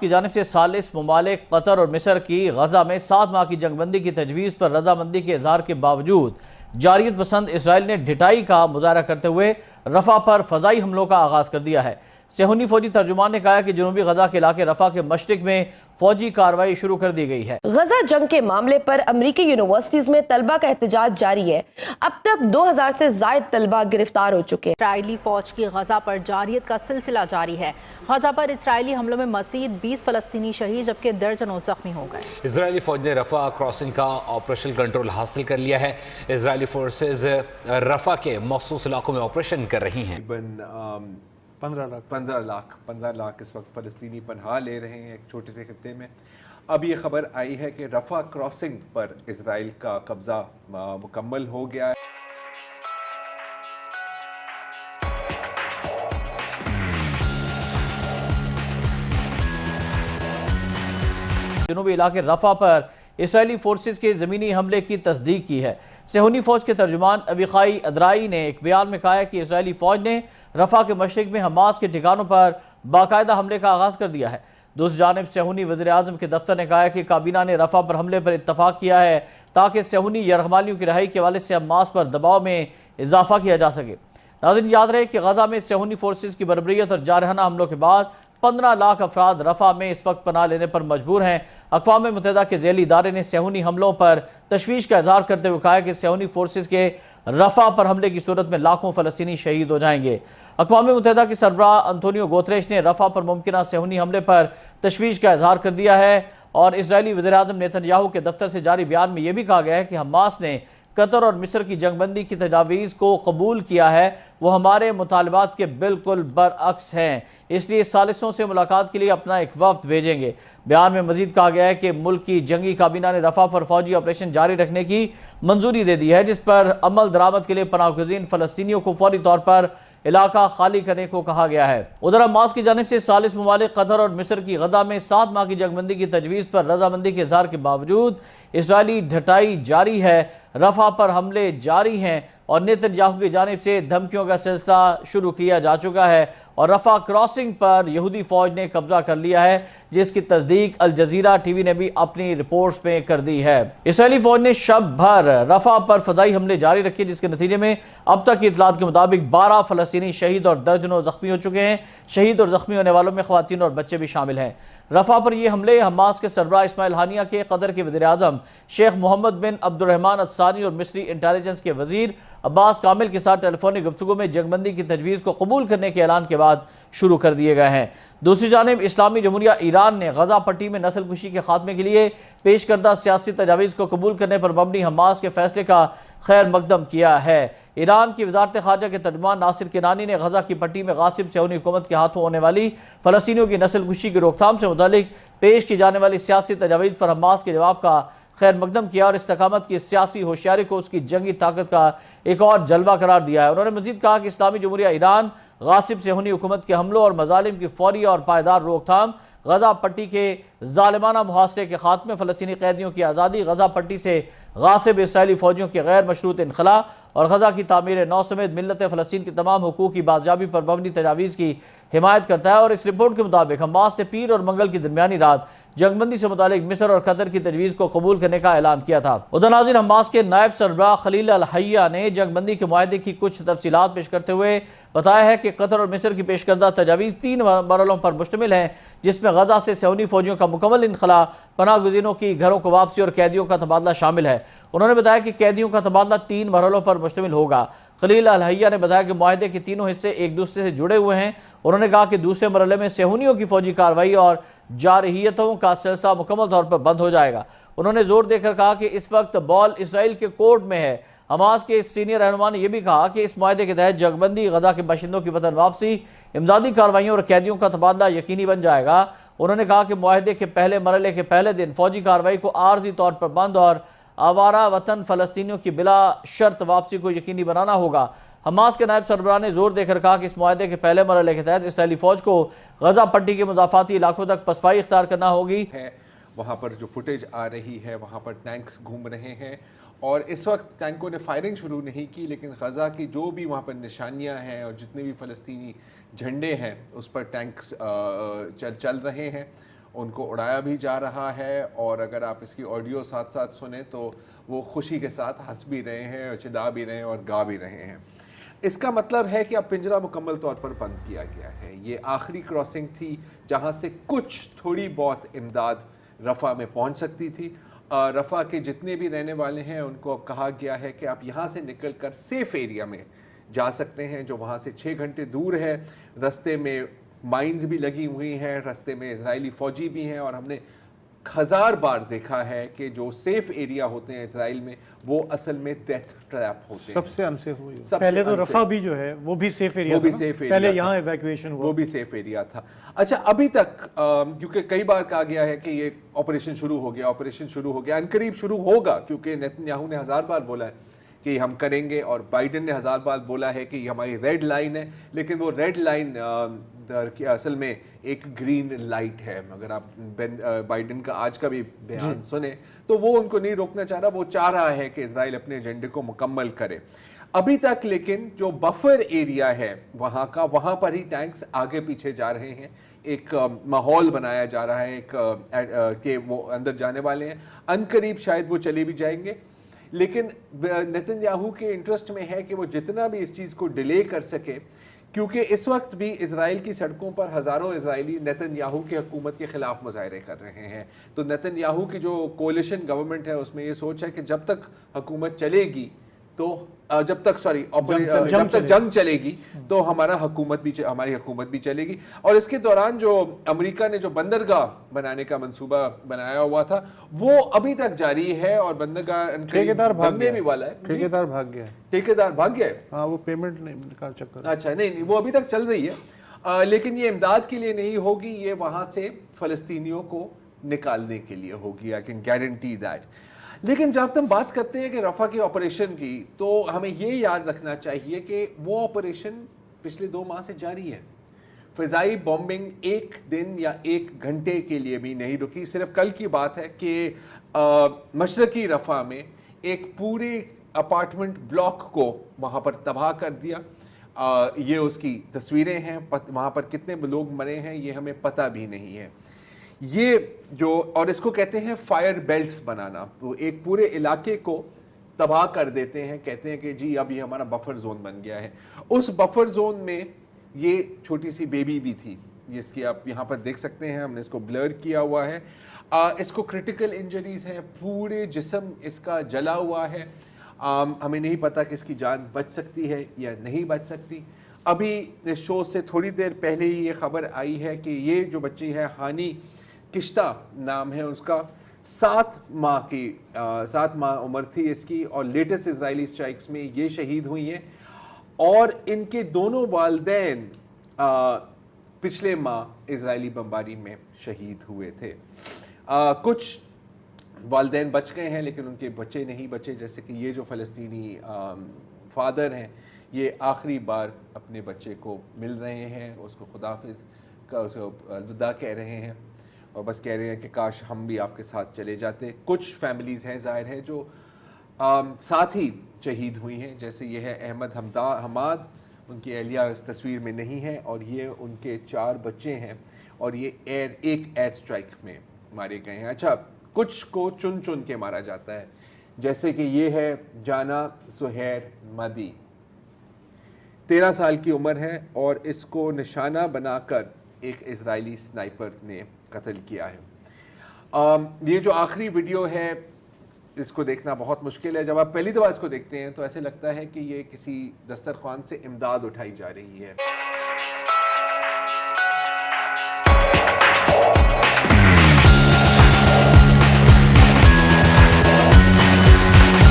کی جانب سے ثالث ممالک قطر اور مصر کی غزہ میں 7 ماہ کی جنگ بندی کی تجویز پر رضامندی کے اظہار کے باوجود جارحیت پسند اسرائیل نے ڈھٹائی کا مظاہرہ کرتے ہوئے رفح پر فضائی حملوں کا آغاز کر دیا ہے۔ صہیونی فوجی ترجمان نے کہا کہ جنوبی غزہ کے علاقے رفح کے مشرق میں فوجی کارروائی شروع کر دی گئی ہے۔ غزہ جنگ کے معاملے پر امریکی یونیورسٹیز میں طلبہ کا احتجاج جاری ہے۔ اب تک 2000 سے زائد طلبہ گرفتار ہو چکے ہیں۔ اسرائیلی فوج کی غزہ پر جارحیت کا سلسلہ جاری ہے۔ غزہ پر اسرائیلی حملوں میں مزید 20 فلسطینی شہید جبکہ درجنوں زخمی ہو گئے۔ اسرائیلی فوج نے رفح کراسنگ کا آپریشن کنٹرول حاصل کر لیا ہے۔ اسرائیلی فورسز رفح کے مخصوص علاقوں میں آپریشن کر رہی ہیں۔ 15 لاکھ اس وقت فلسطینی پناہ لے رہے ہیں ایک چھوٹے سے خطے میں۔ اب یہ خبر آئی ہے کہ رفح کراسنگ پر اسرائیل کا قبضہ مکمل ہو گیا ہے۔ جنوبی علاقے رفح پر اسرائیلی فورسز کے زمینی حملے کی تصدیق کی ہے۔ صہیونی فوج کے ترجمان ابیخائی ادرائی نے ایک بیان میں کہا ہے کہ اسرائیلی فوج نے رفح کے مشرق میں حماس کے ٹھکانوں پر باقاعدہ حملے کا آغاز کر دیا ہے۔ دوسری جانب صہیونی وزیر اعظم کے دفتر نے کہا ہے کہ کابینہ نے رفح پر حملے پر اتفاق کیا ہے تاکہ صہیونی یرغمالیوں کی رہائی کے حوالے سے حماس پر دباؤ میں اضافہ کیا جا سکے۔ ناظرین، یاد رہے کہ غزہ میں صہیونی فورسز کی بربریت اور جارحانہ حملوں کے بعد 15 لاکھ افراد رفح میں اس وقت پناہ لینے پر مجبور ہیں۔ اقوام متحدہ کے ذیلی ادارے نے صہیونی حملوں پر تشویش کا اظہار کرتے ہوئے کہا ہے کہ صہیونی فورسز کے رفح پر حملے کی صورت میں لاکھوں فلسطینی شہید ہو جائیں گے۔ اقوام متحدہ کے سربراہ انتونیو گوتریش نے رفح پر ممکنہ صہیونی حملے پر تشویش کا اظہار کر دیا ہے اور اسرائیلی وزیر اعظم نیتن یاہو کے دفتر سے جاری بیان میں یہ بھی کہا گیا ہے کہ حماس نے قطر اور مصر کی جنگ بندی کی تجاویز کو قبول کیا ہے، وہ ہمارے مطالبات کے بالکل برعکس ہیں، اس لیے ثالثوں سے ملاقات کے لیے اپنا ایک وفد بھیجیں گے۔ بیان میں مزید کہا گیا ہے کہ ملک کی جنگی کابینہ نے رفح پر فوجی آپریشن جاری رکھنے کی منظوری دے دی ہے، جس پر عمل درآمد کے لیے پناہ گزین فلسطینیوں کو فوری طور پر علاقہ خالی کرنے کو کہا گیا ہے۔ ادھر حماس کی جانب سے ثالث ممالک قطر اور مصر کی غزہ میں 7 ماہ کی جنگ بندی کی تجویز پر رضامندی کے اظہار کے باوجود اسرائیلی ڈھٹائی جاری ہے، رفح پر حملے جاری ہیں اور نیتن یاہو کی جانب سے دھمکیوں کا سلسلہ شروع کیا جا چکا ہے اور رفح کراسنگ پر یہودی فوج نے قبضہ کر لیا ہے، جس کی تصدیق الجزیرہ ٹی وی نے بھی اپنی رپورٹس میں کر دی ہے۔ اسرائیلی فوج نے شب بھر رفح پر فضائی حملے جاری رکھے، جس کے نتیجے میں اب تک کی اطلاعات کے مطابق 12 فلسطینی شہید اور درجنوں زخمی ہو چکے ہیں۔ شہید اور زخمی ہونے والوں میں خواتین اور بچے بھی شامل ہیں۔ رفح پر یہ حملے حماس کے سربراہ اسماعیل ہانیہ کے قطر کے وزیر اعظم شیخ محمد بن عبد الرحمن الثانی اور مصری انٹیلیجنس کے وزیر عباس کامل کے ساتھ ٹیلی فونک گفتگو میں جنگ بندی کی تجویز کو قبول کرنے کے اعلان کے بعد شروع کر دیے گئے ہیں۔ دوسری جانب اسلامی جمہوریہ ایران نے غزہ پٹی میں نسل کشی کے خاتمے کے لیے پیش کردہ سیاسی تجاویز کو قبول کرنے پر مبنی حماس کے فیصلے کا خیر مقدم کیا ہے۔ ایران کی وزارت خارجہ کے ترجمان ناصر کنانی نے غزہ کی پٹی میں غاصب صہیونی حکومت کے ہاتھوں ہونے والی فلسطینیوں کی نسل کشی کی روک تھام سے متعلق پیش کی جانے والی سیاسی تجاویز پر حماس کے جواب کا خیر مقدم کیا اور استقامت کی سیاسی ہوشیاری کو اس کی جنگی طاقت کا ایک اور جلوہ قرار دیا ہے۔ انہوں نے مزید کہا کہ اسلامی جمہوریہ ایران غاصب صہیونی حکومت کے حملوں اور مظالم کی فوری اور پائیدار روک تھام، غزہ پٹی کے ظالمانہ محاصرے کے خاتمے، فلسطینی قیدیوں کی آزادی، غزہ پٹی سے غاصب اسرائیلی فوجیوں کے غیر مشروط انخلاء اور غزہ کی تعمیر نو سمیت ملت فلسطین کی تمام حقوق کی بازیابی پر مبنی تجاویز کی حمایت کرتا ہے اور اس رپورٹ کے مطابق حماس نے پیر اور منگل کی درمیانی رات جنگ بندی سے متعلق مصر اور قطر کی تجویز کو قبول کرنے کا اعلان کیا تھا۔ ادھر ناظرین، حماس کے نائب سربراہ خلیل الحیہ نے جنگ بندی کے معاہدے کی کچھ تفصیلات پیش کرتے ہوئے بتایا ہے کہ قطر اور مصر کی پیش کردہ تجاویز 3 مرحلوں پر مشتمل ہیں، جس میں غزہ سے صہیونی فوجیوں کا مکمل انخلاء، پناہ گزینوں کی گھروں کو واپسی اور قیدیوں کا تبادلہ شامل ہے۔ انہوں نے بتایا کہ قیدیوں کا تبادلہ 3 مرحلوں پر مشتمل ہوگا۔ خلیل الحیہ نے بتایا کہ معاہدے کے تینوں حصے ایک دوسرے سے جڑے ہوئے ہیں۔ انہوں نے کہا کہ دوسرے مرحلے میں صہیونیوں کی فوجی کارروائی اور جارحیتوں کا سلسلہ مکمل طور پر بند ہو جائے گا۔ انہوں نے زور دے کر کہا کہ اس وقت بال اسرائیل کے کورٹ میں ہے۔ حماس کے سینئر رہنما نے یہ بھی کہا کہ اس معاہدے کے تحت جنگ بندی، غزہ کے باشندوں کی وطن واپسی، امدادی کارروائیوں اور قیدیوں کا تبادلہ یقینی بن جائے گا۔ انہوں نے کہا کہ معاہدے کے پہلے مرحلے کے پہلے دن فوجی کارروائی کو عارضی طور پر بند اور آوارہ وطن فلسطینیوں کی بلا شرط واپسی کو یقینی بنانا ہوگا۔ حماس کے نائب سربراہ نے زور دے کر کہا کہ اس معاہدے کے پہلے مرحلے کے تحت اسرائیلی فوج کو غزہ پٹی کے مضافاتی علاقوں تک پسپائی اختیار کرنا ہوگی۔ وہاں پر جو فوٹیج آ رہی ہے، وہاں پر ٹینکس گھوم رہے ہیں اور اس وقت ٹینکوں نے فائرنگ شروع نہیں کی، لیکن غزہ کی جو بھی وہاں پر نشانیاں ہیں اور جتنے بھی فلسطینی جھنڈے ہیں اس پر ٹینکس چل رہے ہیں ان کو اڑایا بھی جا رہا ہے، اور اگر آپ اس کی آڈیو ساتھ ساتھ سنیں تو وہ خوشی کے ساتھ ہنس بھی رہے ہیں اور چدا بھی رہے ہیں اور گا بھی رہے ہیں۔ اس کا مطلب ہے کہ اب پنجرہ مکمل طور پر بند کیا گیا ہے۔ یہ آخری کراسنگ تھی جہاں سے کچھ تھوڑی بہت امداد رفح میں پہنچ سکتی تھی۔ رفح کے جتنے بھی رہنے والے ہیں ان کو اب کہا گیا ہے کہ آپ یہاں سے نکل کر سیف ایریا میں جا سکتے ہیں، جو وہاں سے 6 گھنٹے دور ہے۔ رستے میں مائنز بھی لگی ہوئی ہیں، رستے میں اسرائیلی فوجی بھی ہیں، اور ہم نے 1000 بار دیکھا ہے کہ جو سیف ایریا ہوتے ہیں اسرائیل میں وہ اصل میں ڈیتھ ٹریپ ہوتے ہیں۔ سب سے انسیف ہوئی پہلے تو رفح بھی جو ہے وہ بھی سیف ایریا تھا، پہلے یہاں ایویکویشن ہوا، وہ بھی سیف ایریا تھا۔ اچھا، ابھی تک کیونکہ کئی بار کہا گیا ہے کہ یہ آپریشن شروع ہو گیا، عنقریب شروع ہوگا، کیونکہ نیتن یاہو نے 1000 بار بولا ہے کہ ہم کریں گے، اور بائیڈن نے 1000 بار بولا ہے کہ یہ ہماری ریڈ لائن ہے، لیکن وہ ریڈ لائن اصل میں ایک گرین لائٹ ہے۔ اگر آپ بائیڈن کا آج کا بھی بیان سنیں تو وہ ان کو نہیں روکنا چاہ رہا، وہ چاہ رہا ہے کہ اسرائیل اپنے ایجنڈے کو مکمل کرے ابھی تک، لیکن جو بفر ایریا ہے وہاں پر ہی ٹینکس آگے پیچھے جا رہے ہیں، ایک ماحول بنایا جا رہا ہے کہ وہ اندر جانے والے ہیں، عنقریب شاید وہ چلے بھی جائیں گے، لیکن نیتن یاہو کے انٹرسٹ میں ہے کہ وہ جتنا بھی اس چیز کو ڈیلے کر سکے، کیونکہ اس وقت بھی اسرائیل کی سڑکوں پر ہزاروں اسرائیلی نیتن یاہو کی حکومت کے خلاف مظاہرے کر رہے ہیں۔ تو نیتن یاہو کی جو کولیشن گورنمنٹ ہے اس میں یہ سوچ ہے کہ جب تک حکومت چلے گی تو جب تک جنگ چلے گی تو ہماری حکومت بھی چلے گی۔ اور اس کے دوران جو امریکہ نے جو بندرگاہ بنانے کا منصوبہ بنایا ہوا تھا وہ ابھی تک جاری ہے، اور بندرگاہ بننے بھی والا ہے۔ ٹھیکیدار بھاگ گیا ہے، ٹھیکیدار بھاگ گیا ہے، ہاں وہ پیمنٹ کا چکر۔ اچھا، نہیں وہ ابھی تک چل رہی ہے، لیکن یہ امداد کے لیے نہیں ہوگی، یہ وہاں سے فلسطینیوں کو نکالنے کے لیے ہوگی، I can guarantee that۔ لیکن جب ہم بات کرتے ہیں کہ رفح کے آپریشن کی، تو ہمیں یہ یاد رکھنا چاہیے کہ وہ آپریشن پچھلے 2 ماہ سے جاری ہے۔ فضائی بومبنگ ایک دن یا 1 گھنٹے کے لیے بھی نہیں رکی۔ صرف کل کی بات ہے کہ مشرقی رفح میں ایک پورے اپارٹمنٹ بلاک کو وہاں پر تباہ کر دیا۔ یہ اس کی تصویریں ہیں، وہاں پر کتنے لوگ مرے ہیں یہ ہمیں پتہ بھی نہیں ہے۔ یہ جو، اور اس کو کہتے ہیں فائر بیلٹس بنانا، تو ایک پورے علاقے کو تباہ کر دیتے ہیں، کہتے ہیں کہ جی اب یہ ہمارا بفر زون بن گیا ہے۔ اس بفر زون میں یہ چھوٹی سی بیبی بھی تھی، جس کی آپ یہاں پر دیکھ سکتے ہیں، ہم نے اس کو بلر کیا ہوا ہے۔ اس کو کرٹیکل انجریز ہیں، پورے جسم اس کا جلا ہوا ہے، ہمیں نہیں پتہ کہ اس کی جان بچ سکتی ہے یا نہیں بچ سکتی۔ ابھی اس شو سے تھوڑی دیر پہلے ہی یہ خبر آئی ہے کہ یہ جو بچی ہے، ہانی کشتہ نام ہے اس کا، 7 ماہ عمر تھی اس کی، اور لیٹسٹ اسرائیلی اسٹرائکس میں یہ شہید ہوئی ہیں، اور ان کے دونوں والدین پچھلے ماہ اسرائیلی بمباری میں شہید ہوئے تھے۔ کچھ والدین بچ گئے ہیں لیکن ان کے بچے نہیں بچے، جیسے کہ یہ جو فلسطینی فادر ہیں، یہ آخری بار اپنے بچے کو مل رہے ہیں، اس کو خداحافظ کا اسے الوداع کہہ رہے ہیں، اور بس کہہ رہے ہیں کہ کاش ہم بھی آپ کے ساتھ چلے جاتے۔ کچھ فیملیز ہیں ظاہر ہے جو ساتھ ہی شہید ہوئی ہیں، جیسے یہ ہے احمد حماد، ان کی اہلیہ اس تصویر میں نہیں ہے، اور یہ ان کے 4 بچے ہیں، اور یہ ایک ایئر اسٹرائک میں مارے گئے ہیں۔ اچھا، کچھ کو چن چن کے مارا جاتا ہے، جیسے کہ یہ ہے جانا سہیر مدی، 13 سال کی عمر ہے، اور اس کو نشانہ بنا کر ایک اسرائیلی سنائپر نے قتل کیا ہے۔ یہ جو آخری ویڈیو ہے اس کو دیکھنا بہت مشکل ہے، جب آپ پہلی دفعہ اس کو دیکھتے ہیں تو ایسے لگتا ہے کہ یہ کسی دسترخوان سے امداد اٹھائی جا رہی ہے۔